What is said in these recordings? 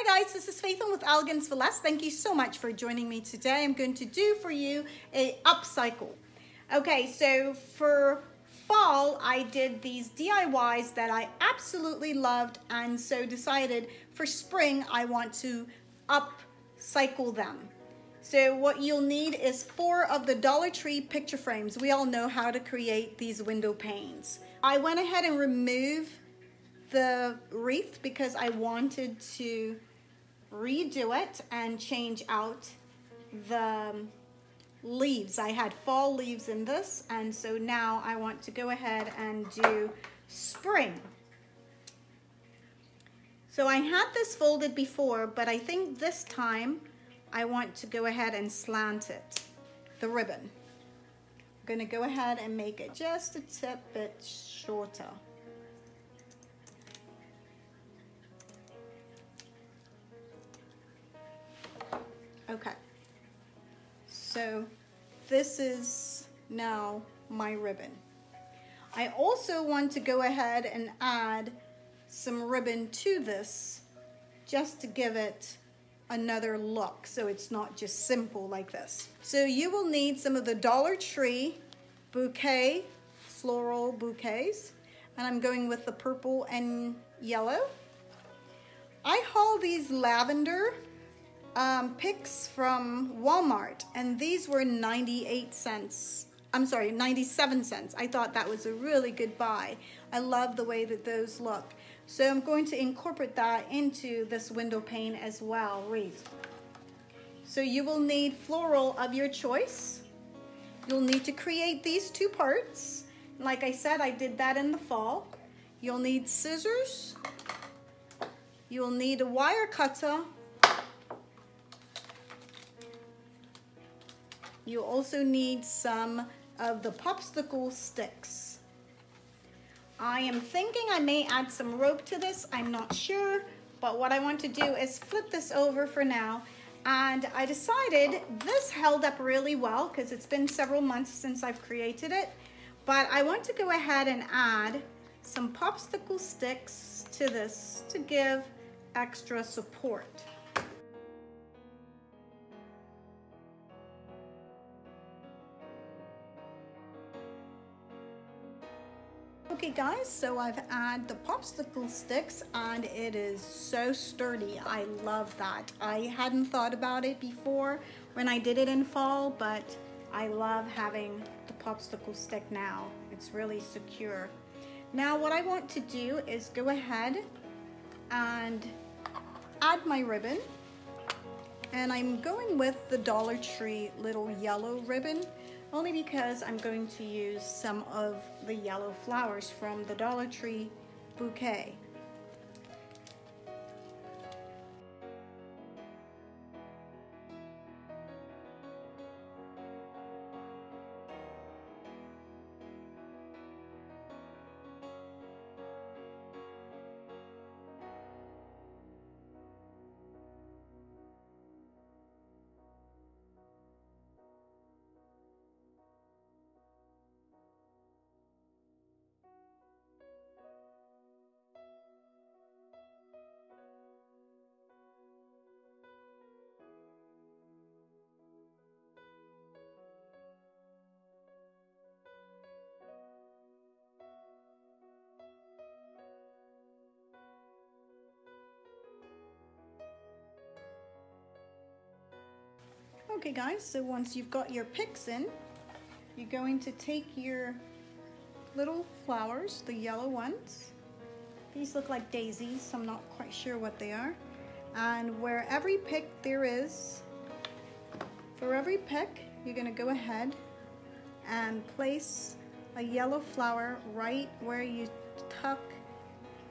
Hi guys, this is Faithlyn with Elegance for Less. Thank you so much for joining me today. I'm going to do for you a upcycle. Okay, so for fall, I did these DIYs that I absolutely loved, and so decided for spring, I want to upcycle them. So what you'll need is 4 of the Dollar Tree picture frames. We all know how to create these window panes. I went ahead and removed the wreath because I wanted to redo it and change out the leaves. I had fall leaves in this, and so now I want to go ahead and do spring. So I had this folded before, but I think this time I want to go ahead and slant it, the ribbon. I'm going to go ahead and make it just a bit shorter. Okay, so this is now my ribbon. I also want to go ahead and add some ribbon to this just to give it another look, so it's not just simple like this. So you will need some of the Dollar Tree bouquet, floral bouquets, and I'm going with the purple and yellow. I haul these lavender picks from Walmart, and these were 98 cents. I'm sorry, 97 cents. I thought that was a really good buy. I love the way that those look. So I'm going to incorporate that into this window pane as well, wreath. So you will need floral of your choice. You'll need to create these 2 parts. Like I said, I did that in the fall. You'll need scissors. You'll need a wire cutter. You also need some of the popsicle sticks. I am thinking I may add some rope to this. I'm not sure, but what I want to do is flip this over for now. And I decided this held up really well because it's been several months since I've created it. But I want to go ahead and add some popsicle sticks to this to give extra support. Okay guys, so I've added the popsicle sticks and it is so sturdy. I love that. I hadn't thought about it before when I did it in fall, but I love having the popsicle stick now. It's really secure. Now what I want to do is go ahead and add my ribbon, and I'm going with the Dollar Tree little yellow ribbon, only because I'm going to use some of the yellow flowers from the Dollar Tree bouquet. Okay guys, so once you've got your picks in, you're going to take your little flowers, the yellow ones. These look like daisies, so I'm not quite sure what they are. And where every pick there is, for every pick, you're going to go ahead and place a yellow flower right where you tuck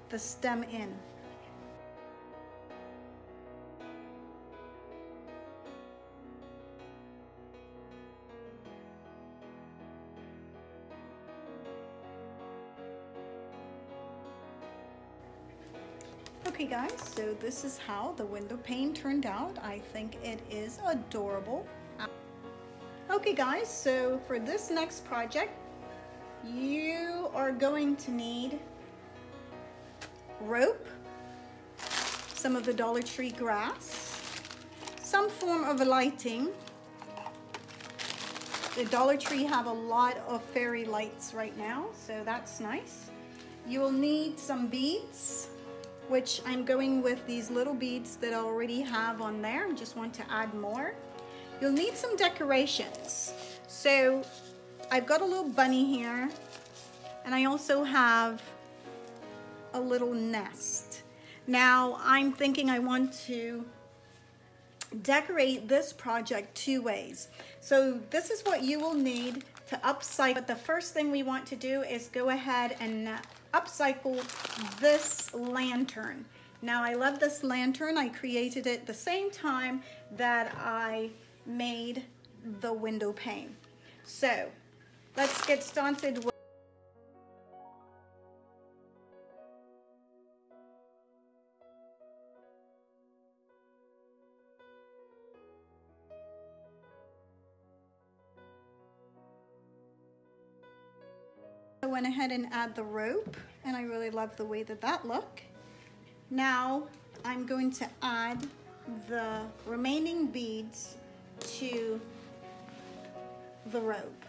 the stem in. Okay guys, so this is how the window pane turned out. I think it is adorable. Okay guys, so for this next project, you are going to need rope, some of the Dollar Tree grass, some form of lighting. The Dollar Tree have a lot of fairy lights right now, so that's nice. You will need some beads, which I'm going with these little beads that I already have on there. I just want to add more. You'll need some decorations. So I've got a little bunny here, and I also have a little nest. Now I'm thinking I want to decorate this project two ways. So this is what you will need to upcycle. But the first thing we want to do is go ahead and upcycle this lantern. Now I love this lantern. I created it the same time that I made the window pane. So let's get started with I went ahead and add the rope, and I really love the way that that look. Now I'm going to add the remaining beads to the rope.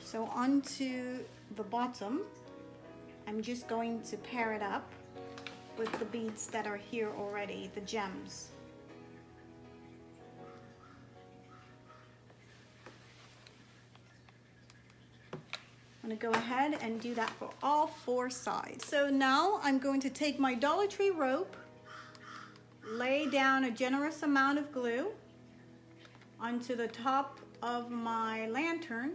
So onto the bottom, I'm just going to pair it up with the beads that are here already, the gems. I'm going to go ahead and do that for all four sides. So now I'm going to take my Dollar Tree rope, lay down a generous amount of glue onto the top of my lantern.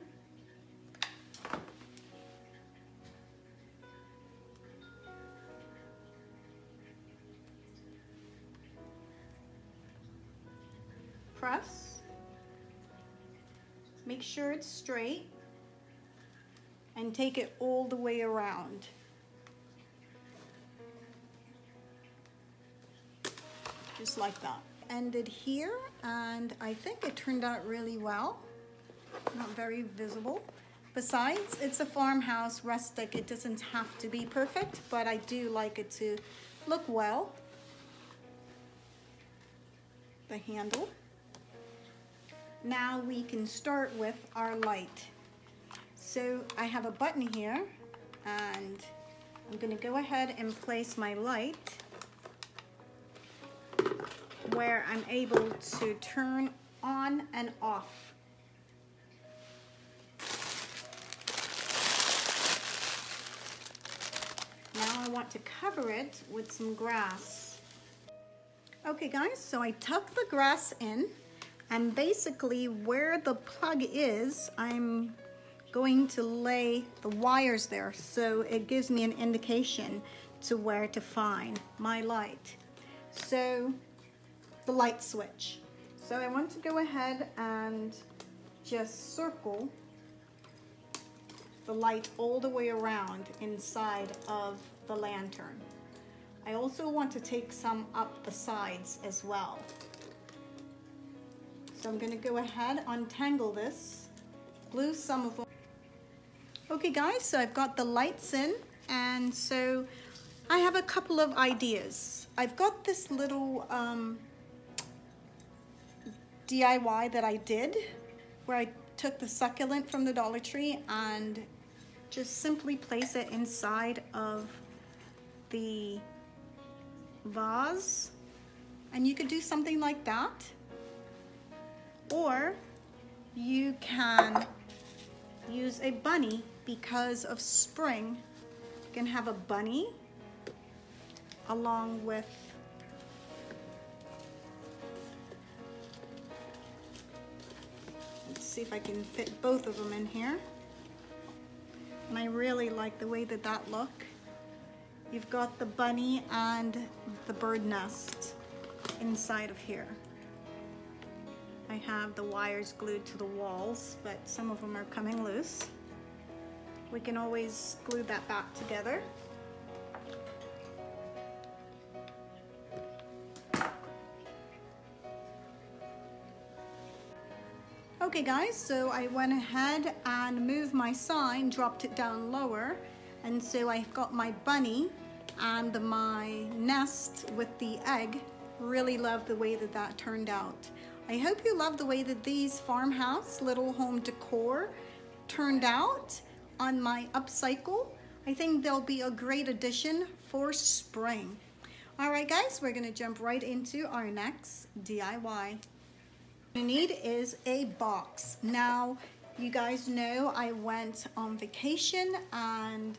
Press. Make sure it's straight. And take it all the way around. Just like that. Ended here, and I think it turned out really well. Not very visible. Besides, it's a farmhouse, rustic. It doesn't have to be perfect, but I do like it to look well. The handle. Now we can start with our light. So I have a button here, and I'm going to go ahead and place my light where I'm able to turn on and off. Now I want to cover it with some grass. Okay guys, so I tuck the grass in, and basically where the plug is, I'm going to lay the wires there, so it gives me an indication to where to find my light. So the light switch. So I want to go ahead and just circle the light all the way around inside of the lantern. I also want to take some up the sides as well. So I'm going to go ahead, untangle this, glue some of them. Okay guys, so I've got the lights in, and so I have a couple of ideas. I've got this little DIY that I did, where I took the succulent from the Dollar Tree and just simply place it inside of the vase. And you could do something like that, or you can use a bunny. Because of spring, you can have a bunny along with let's see if I can fit both of them in here. And I really like the way that that look. You've got the bunny and the bird nest inside of here. I have the wires glued to the walls, but some of them are coming loose. We can always glue that back together. Okay guys, so I went ahead and moved my sign, dropped it down lower, and so I've got my bunny and my nest with the egg. Really love the way that that turned out. I hope you love the way that these farmhouse little home decor turned out on my upcycle. I think they'll be a great addition for spring. All right guys, we're gonna jump right into our next DIY. What you need is a box. Now, you guys know I went on vacation and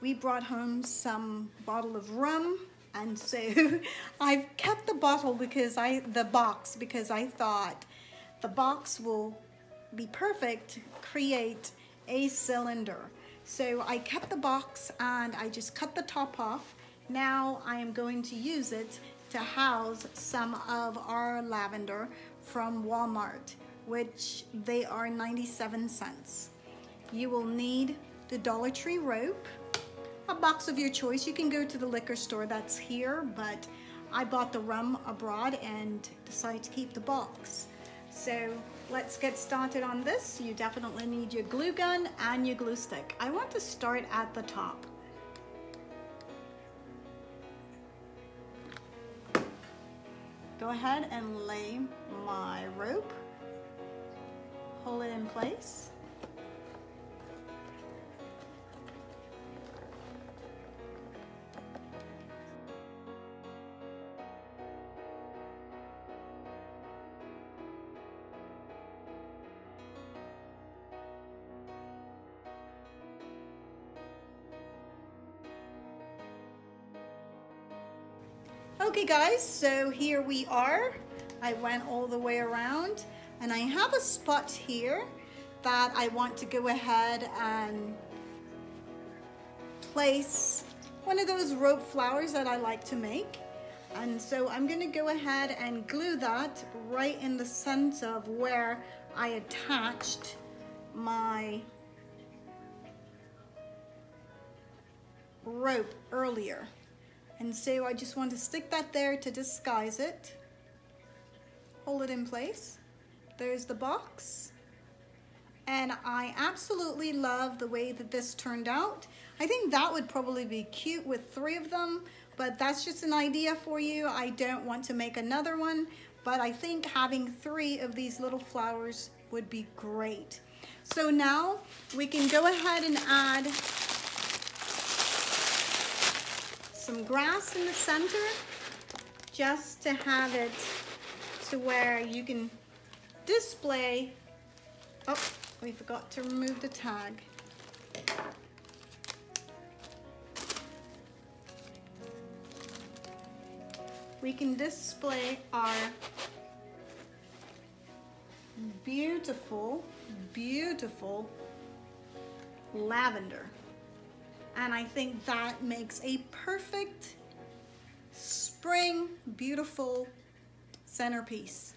we brought home some bottle of rum, and so I've kept the bottle because the box because I thought the box will be perfect to create a cylinder. So I kept the box and I just cut the top off. Now I am going to use it to house some of our lavender from Walmart, which they are 97 cents. You will need the Dollar Tree rope, a box of your choice. You can go to the liquor store that's here, but I bought the rum abroad and decided to keep the box. So let's get started on this. You definitely need your glue gun and your glue stick. I want to start at the top. Go ahead and lay my rope, hold it in place. Okay guys, so here we are. I went all the way around and I have a spot here that I want to go ahead and place one of those rope flowers that I like to make. And so I'm gonna go ahead and glue that right in the center of where I attached my rope earlier. And so I just want to stick that there to disguise it. Hold it in place. There's the box. And I absolutely love the way that this turned out. I think that would probably be cute with 3 of them, but that's just an idea for you. I don't want to make another one, but I think having 3 of these little flowers would be great. So now we can go ahead and add some grass in the center just to have it to where you can display. Oh, we forgot to remove the tag. We can display our beautiful, beautiful lavender. And I think that makes a perfect spring, beautiful centerpiece.